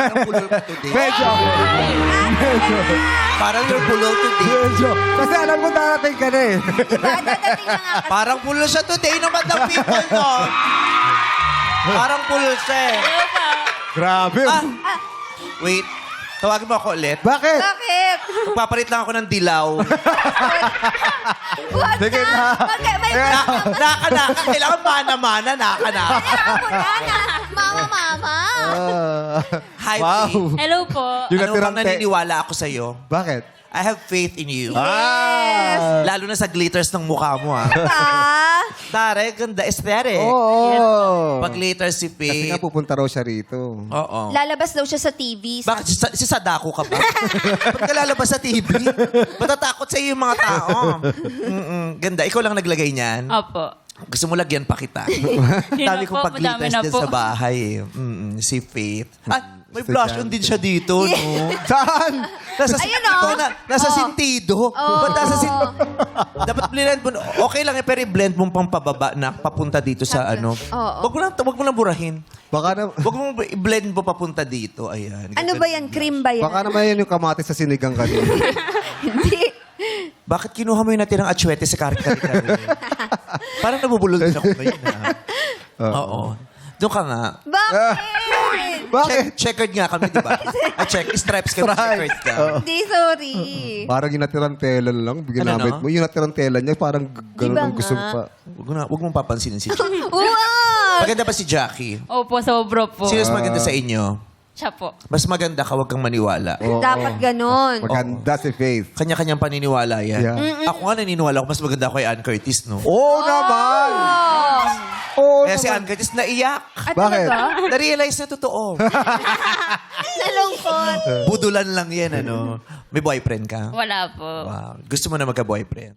Parang pulol ka today. Medyo. Medyo. Parang you're pulol today. Medyo. Kasi alam ko darating ka na eh. Diba? Dadating na nga kasi. Parang pulol siya today naman ng people, no? Parang pulol siya eh. Grabe. Ah, wait. Tawagin mo ako ulit. Bakit? Bakit? Magpapalit lang ako ng dilaw. Huwag Sige na. na. May Naka. Kailangan mana-mana. Naka. kailangan mo na. Mama. Hi, Wow. Faith. Hello po. Yung Ano natirang bang naniniwala ako sa'yo? Bakit? I have faith in you. Ah. Lalo na sa glitters ng mukha mo, ha? Pa. Tare, ganda. Aesthetic. Oo. Pag glitter si Kasi Faith. nga pupunta raw siya rito. Oo. Lalabas daw siya sa TV. Bakit? Si Sadako ka ba? Ba't ka lalabas sa TV? Matatakot sa iyo yung mga tao. Ganda. Ikaw lang naglagay niyan. Opo. Gusto mo lagyan pa kita. Hindi Dami na kong po, pag-glitters madami na dyan po. sa bahay. Si Faith. Ah, may Estudyante. blush on din siya dito, no? Saan? Nasa, Ayun, oh. nasa Oh. sintido. Ba't nasa dapat blend mo. Okay lang eh, pero i-blend mong pampababa na papunta dito sa ano. Oo. Wag mo lang burahin. Baka, na, Wag mo i-blend mo papunta dito. Ayan. Ano ba yan? Cream ba yan? baka naman yan yung kamatis sa sinigang kanina. Hindi. Bakit kinuha mo yung natirang atsuete sa kari-kari? Parang nabubulol din ako ngayon. Oo. Doon ka nga. Bakit? Bakit? Checkered nga kami, di ba? Stripes kami, checkered ka. Hindi, sorry. Parang yung natirang tela lang. Ginamit Ano, no? mo. Yung natirang tela niya, parang ganun Diba ang gusto mo nga? pa. Wag mong papansinin si Jackie. Wow! Maganda ba si Jackie? Opo, sobro po. Sino mas maganda sa inyo? Siya po. Mas maganda ka, wag kang maniwala. Oo. Dapat ganon. Maganda si Faith. Kanya-kanyang paniniwala yan. Yeah. Ako nga naniniwala ko, mas maganda ako kay Ann Curtis, no? Oo naman! Oo Kaya si naman. Ann Curtis naiyak. Bakit? Na-realize na totoo. Nalungkot. Budulan lang yan, ano? May boyfriend ka? Wala po. Wow. Gusto mo na magka-boyfriend?